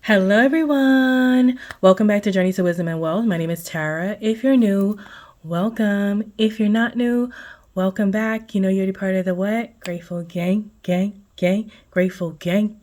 Hello everyone, welcome back to Journey to Wisdom and Wealth. My name is Tara. If you're new, welcome. If you're not new, welcome back. You know you're the part of the what? Grateful gang, grateful gang, grateful gang,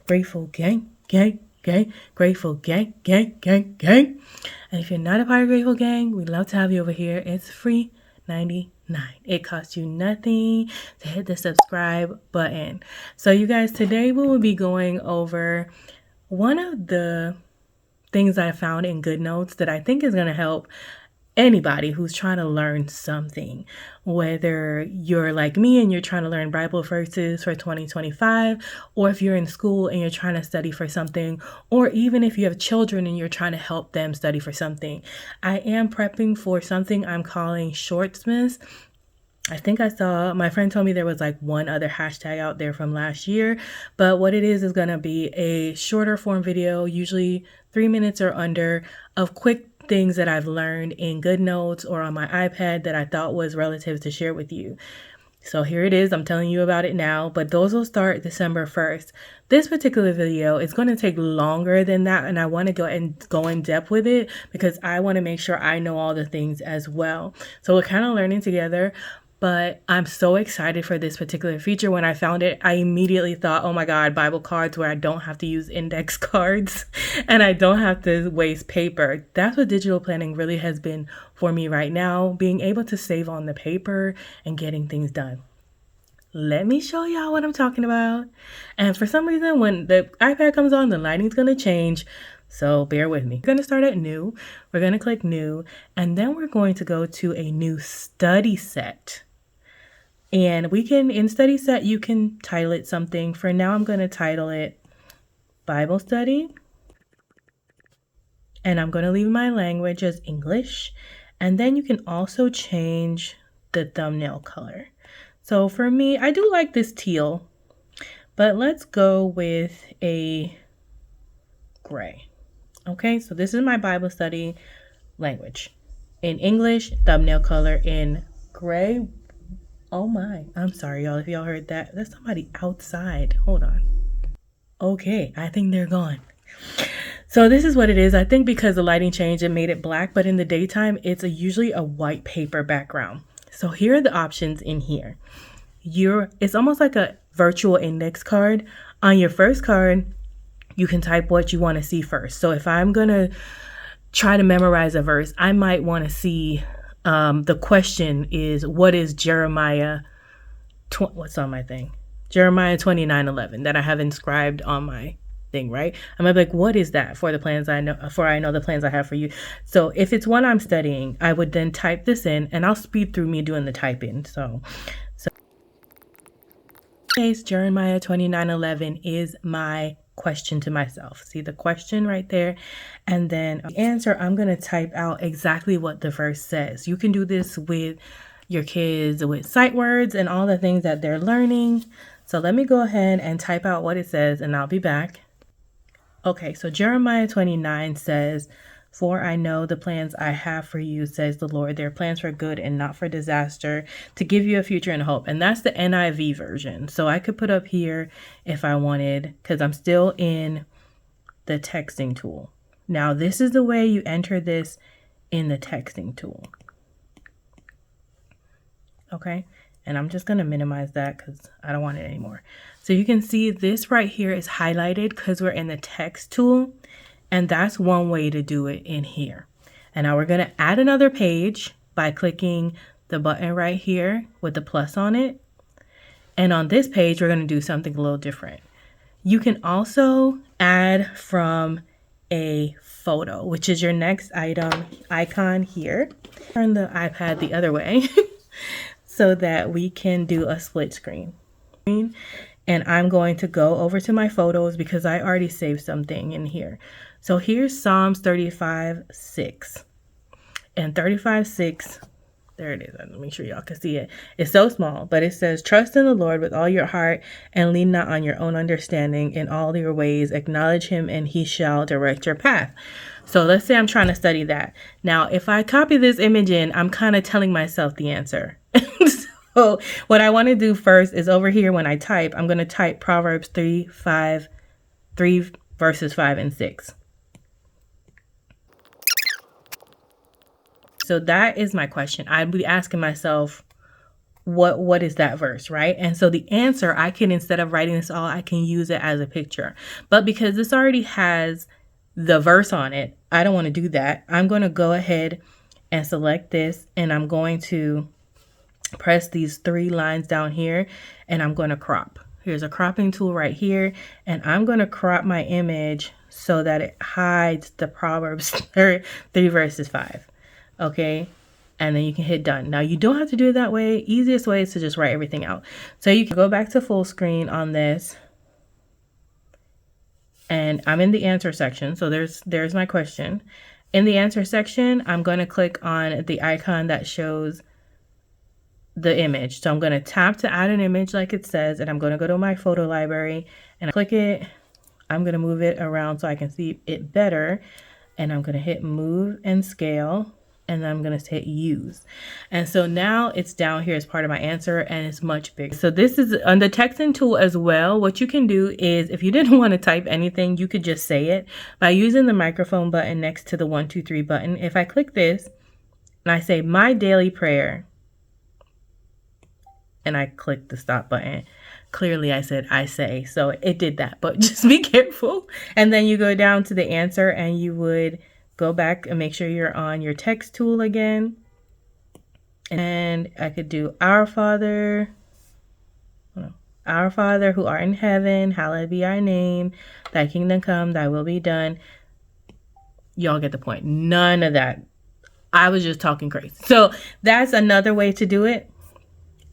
grateful gang. And if you're not a part of Grateful Gang, we'd love to have you over here. It's free 99. It costs you nothing to hit the subscribe button. So you guys, today we will be going over one of the things I found in GoodNotes that I think is going to help anybody who's trying to learn something, whether you're like me and you're trying to learn Bible verses for 2025, or if you're in school and you're trying to study for something, or even if you have children and you're trying to help them study for something. I am prepping for something I'm calling Shortsmiths. I think I saw, my friend told me there was like one other hashtag out there from last year, but what it is going to be a shorter form video, usually 3 minutes or under, of quick things that I've learned in GoodNotes or on my iPad that I thought was relative to share with you. So here it is. I'm telling you about it now, but those will start December 1st. This particular video is going to take longer than that, and I want to go in depth with it because I want to make sure I know all the things as well. So we're kind of learning together. But I'm so excited for this particular feature. When I found it, I immediately thought, oh my God, Bible cards where I don't have to use index cards and I don't have to waste paper. That's what digital planning really has been for me right now, being able to save on the paper and getting things done. Let me show y'all what I'm talking about. And for some reason, when the iPad comes on, the lighting's going to change. So bear with me. We're going to start at new. We're going to click new, and then we're going to go to a new study set. And we can, in study set, you can title it something. For now, I'm going to title it Bible Study. And I'm going to leave my language as English. And then you can also change the thumbnail color. So for me, I do like this teal, but let's go with a gray. Okay, so this is my Bible study language. In English, thumbnail color in gray. Oh my, I'm sorry, y'all, if y'all heard that. There's somebody outside. Hold on. Okay, I think they're gone. So this is what it is. I think because the lighting changed, it made it black, but in the daytime, it's usually a white paper background. So here are the options in here. It's almost like a virtual index card. On your first card, you can type what you want to see first. So if I'm going to try to memorize a verse, I might want to see the question is, what is Jeremiah? What's on my thing? Jeremiah 29:11 that I have inscribed on my thing, right? I'm gonna be like, what is that? For the plans I know, for I know the plans I have for you. So if it's one I'm studying, I would then type this in, and I'll speed through me doing the typing. So case Jeremiah 29:11 is my question to myself. See the question right there, and then the answer. I'm going to type out exactly what the verse says. You can do this with your kids with sight words and all the things that they're learning. So let me go ahead and type out what it says, and I'll be back. Okay, so Jeremiah 29 says, "For I know the plans I have for you, says the Lord. They're plans for good and not for disaster, to give you a future and hope." And that's the NIV version. So I could put up here if I wanted, because I'm still in the texting tool. Now, this is the way you enter this in the texting tool. Okay, and I'm just going to minimize that because I don't want it anymore. So you can see this right here is highlighted because we're in the text tool. And that's one way to do it in here. And now we're going to add another page by clicking the button right here with the plus on it. And on this page, we're going to do something a little different. You can also add from a photo, which is your next icon here. Turn the iPad the other way so that we can do a split screen. And I'm going to go over to my photos because I already saved something in here. So here's Psalms 35:6. And 35:6, there it is. Let me make sure y'all can see it. It's so small, but it says, "Trust in the Lord with all your heart and lean not on your own understanding. In all your ways, acknowledge him and he shall direct your path." So let's say I'm trying to study that. Now, if I copy this image in, I'm kind of telling myself the answer. So what I want to do first is over here when I type, I'm going to type Proverbs 3:5 verses 5 and 6. So that is my question. I'd be asking myself, what is that verse, right? And so the answer, I can, instead of writing this all, I can use it as a picture. But because this already has the verse on it, I don't want to do that. I'm going to go ahead and select this, and I'm going to press these 3 lines down here, and I'm going to crop. Here's a cropping tool right here, and I'm going to crop my image so that it hides the Proverbs 3 verses 5. Okay. And then you can hit done. Now you don't have to do it that way. Easiest way is to just write everything out. So you can go back to full screen on this. And I'm in the answer section. So there's my question. In the answer section, I'm going to click on the icon that shows the image. So I'm going to tap to add an image like it says, and I'm going to go to my photo library and click it. I'm going to move it around so I can see it better. And I'm going to hit move and scale. And then I'm going to hit use. And so now it's down here as part of my answer, and it's much bigger. So this is on the texting tool as well. What you can do is, if you didn't want to type anything, you could just say it by using the microphone button next to the 1, 2, 3 button. If I click this and I say my daily prayer, and I click the stop button, clearly I said I say, so it did that, but just be careful. And then you go down to the answer, and you would go back and make sure you're on your text tool again. And I could do Our Father who art in heaven, hallowed be thy name, thy kingdom come, thy will be done. Y'all get the point. None of that. I was just talking crazy. So that's another way to do it.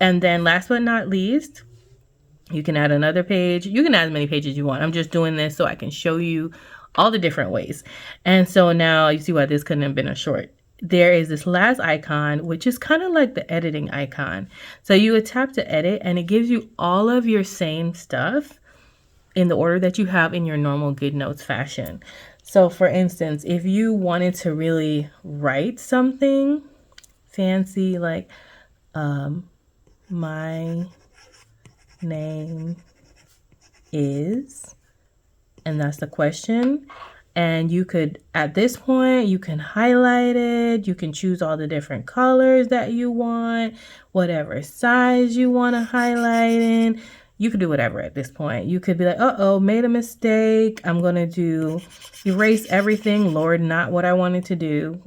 And then last but not least, you can add another page. You can add as many pages you want. I'm just doing this so I can show you all the different ways. And so now you see why this couldn't have been a short. There is this last icon, which is kind of like the editing icon. So you would tap to edit, and it gives you all of your same stuff in the order that you have in your normal GoodNotes fashion. So for instance, if you wanted to really write something fancy, like my name is, and that's the question. And you could, at this point, you can highlight it. You can choose all the different colors that you want, whatever size you want to highlight in. You could do whatever at this point. You could be like, uh-oh, made a mistake. I'm going to do erase everything. Lord, not what I wanted to do.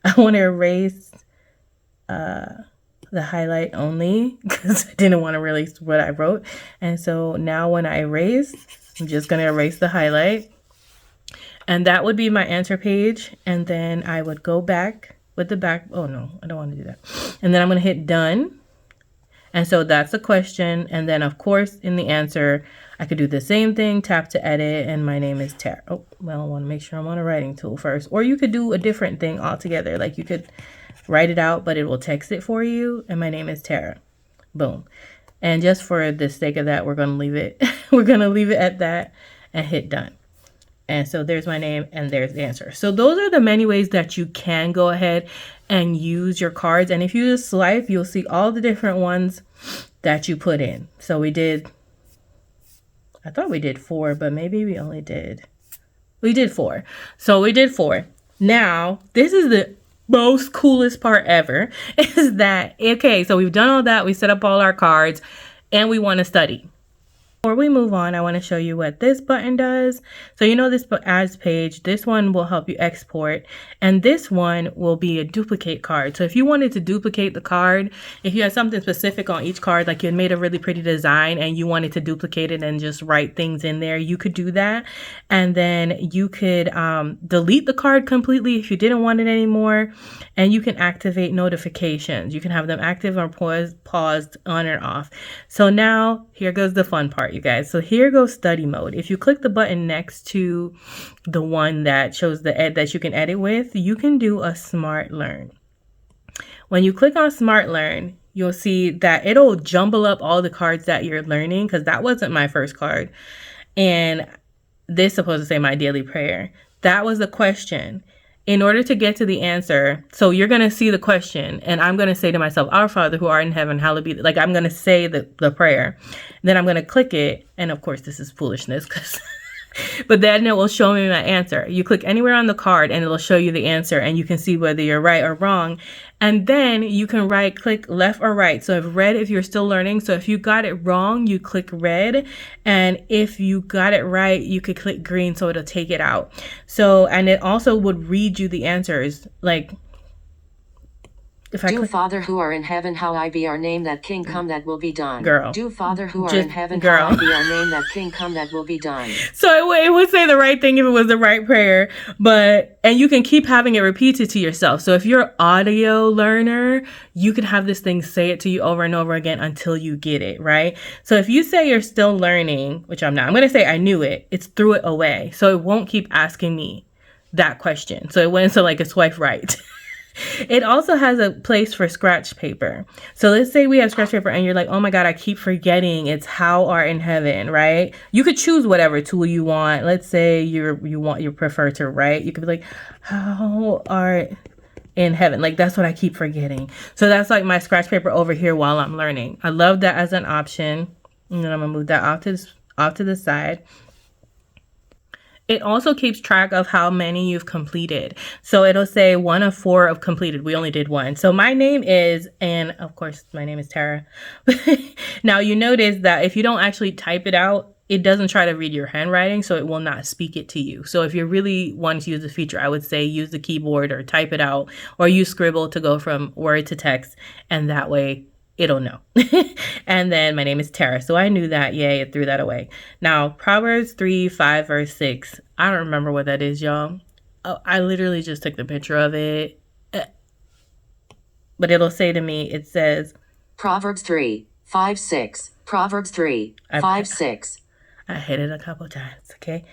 I want to erase the highlight only because I didn't want to erase what I wrote. And so now when I erase, I'm just going to erase the highlight. And that would be my answer page. And then I would go back with the back. Oh, no, I don't want to do that. And then I'm going to hit done. And so that's the question. And then, of course, in the answer, I could do the same thing, tap to edit, and my name is Tara. Oh, well, I want to make sure I'm on a writing tool first. Or you could do a different thing altogether. Like you could write it out, but it will text it for you. And my name is Tara. Boom. And just for the sake of that, we're going to leave it. We're going to leave it at that and hit done. And so there's my name and there's the answer. So those are the many ways that you can go ahead and use your cards. And if you just swipe, you'll see all the different ones that you put in. So we did, I thought we did 4, but maybe we did 4. So we did 4. Now, this is the most coolest part ever is that, okay, so we've done all that. We set up all our cards and we want to study. Before we move on, I want to show you what this button does. So you know this as page, this one will help you export, and this one will be a duplicate card. So if you wanted to duplicate the card, if you had something specific on each card, like you had made a really pretty design and you wanted to duplicate it and just write things in there, you could do that. And then you could delete the card completely if you didn't want it anymore. And you can activate notifications. You can have them active or paused on and off. So now here goes the fun part, you guys. So here goes study mode. If you click the button next to the one that shows the that you can edit with, you can do a smart learn. When you click on smart learn, you'll see that it'll jumble up all the cards that you're learning, because that wasn't my first card. And this is supposed to say my daily prayer. That was the question. In order to get to the answer, so you're going to see the question, and I'm going to say to myself, Our Father who art in heaven, hallowed be, like I'm going to say the prayer. Then I'm going to click it. And of course, this is foolishness because But then it will show me my answer. You click anywhere on the card and it'll show you the answer, and you can see whether you're right or wrong. And then you can click left or right. So if red, if you're still learning. So if you got it wrong, you click red. And if you got it right, you could click green, so it'll take it out. So, and it also would read you the answers. Like, if I Do Father who are in heaven, how I be our name, that King come, that will be done. Girl. Do Father who are in heaven, how I be our name, that King come, that will be done. So it would say the right thing if it was the right prayer, and you can keep having it repeated to yourself. So if you're an audio learner, you can have this thing say it to you over and over again until you get it, right? So if you say you're still learning, which I'm not, I'm going to say I knew it, it's threw it away. So it won't keep asking me that question. So it went into like a swipe right. It also has a place for scratch paper. So let's say we have scratch paper and you're like, oh my God, I keep forgetting it's how art in heaven, right? You could choose whatever tool you want. Let's say you prefer to write. You could be like, how art in heaven. Like, that's what I keep forgetting. So that's like my scratch paper over here while I'm learning. I love that as an option. And then I'm gonna move that off to the side. It also keeps track of how many you've completed. So it'll say 1 of 4 of completed. We only did 1. So my name is, and of course my name is Tara. Now you notice that if you don't actually type it out, it doesn't try to read your handwriting, so it will not speak it to you. So if you really want to use the feature, I would say use the keyboard or type it out, or use Scribble to go from word to text, and that way it'll know. And then my name is Tara. So I knew that. Yay, it threw that away. Now, Proverbs 3:5 verse 6. I don't remember what that is, y'all. Oh, I literally just took the picture of it. But it'll say to me, it says, Proverbs 3:5-6. Proverbs 3:5-6. I hit it a couple times, okay?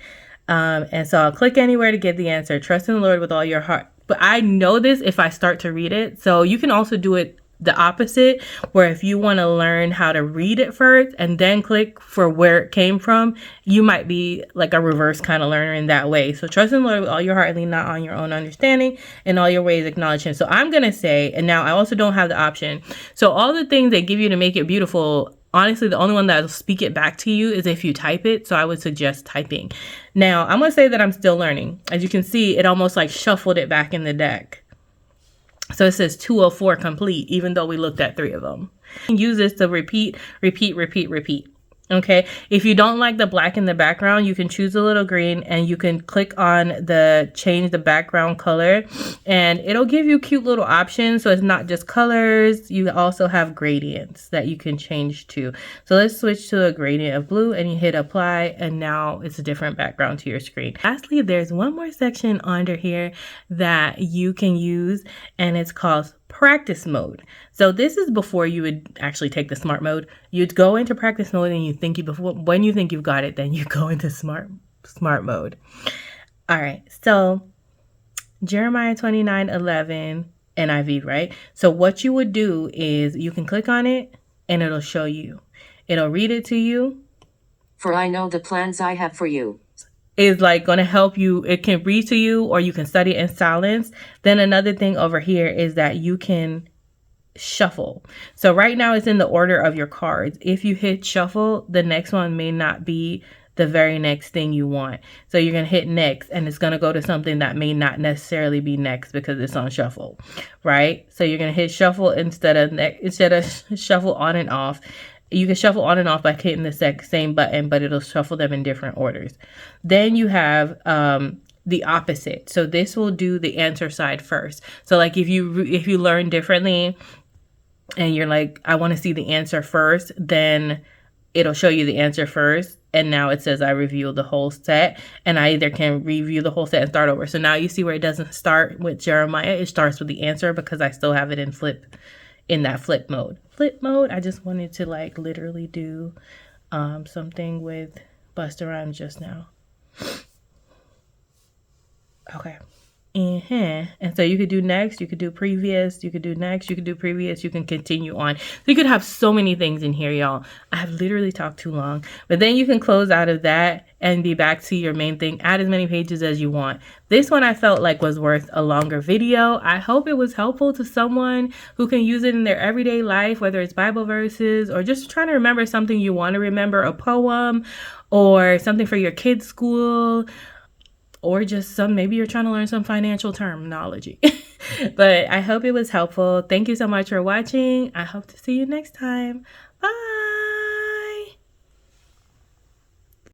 And so I'll click anywhere to get the answer. Trust in the Lord with all your heart. But I know this if I start to read it. So you can also do it the opposite, where if you want to learn how to read it first and then click for where it came from, you might be like a reverse kind of learner in that way. So trust in the Lord with all your heart and lean not on your own understanding, in all your ways acknowledge him. So I'm going to say, and now I also don't have the option. So all the things they give you to make it beautiful, honestly, the only one that'll speak it back to you is if you type it. So I would suggest typing. Now I'm going to say that I'm still learning. As you can see, it almost like shuffled it back in the deck. So it says 2 of 4 complete, even though we looked at 3 of them. Use this to repeat. Okay, if you don't like the black in the background, you can choose a little green and you can click on the change the background color, and it'll give you cute little options. So it's not just colors, you also have gradients that you can change to. So let's switch to a gradient of blue and you hit apply, and now it's a different background to your screen. Lastly, there's one more section under here that you can use, and it's called practice mode. So this is before you would actually take the smart mode. You'd go into practice mode, and when you think you've got it, then you go into smart mode. All right. So Jeremiah 29:11 NIV, right? So what you would do is you can click on it and it'll show you. It'll read it to you. For I know the plans I have for you. Is like going to help you. It can read to you, or you can study in silence. Then another thing over here is that you can shuffle. So right now it's in the order of your cards. If you hit shuffle, the next one may not be the very next thing you want. So you're going to hit next, and it's going to go to something that may not necessarily be next because it's on shuffle, right? So you're going to hit shuffle instead of shuffle on and off. You can shuffle on and off by hitting the same button, but it'll shuffle them in different orders. Then you have the opposite. So this will do the answer side first. So like if you learn differently and you're like, I want to see the answer first, then it'll show you the answer first. And now it says I reviewed the whole set, and I either can review the whole set and start over. So now you see where it doesn't start with Jeremiah. It starts with the answer because I still have it in that flip mode. I just wanted to like literally do something with Busta Rhymes just now. Okay. And so you could do next, you could do previous, you could do next, you could do previous, you can continue on. So you could have so many things in here, y'all. I have literally talked too long, but then you can close out of that and be back to your main thing. Add as many pages as you want. This one I felt like was worth a longer video. I hope it was helpful to someone who can use it in their everyday life, whether it's Bible verses or just trying to remember something you want to remember, a poem, or something for your kids' school, or just maybe you're trying to learn some financial terminology. But I hope it was helpful. Thank you so much for watching. I hope to see you next time. Bye.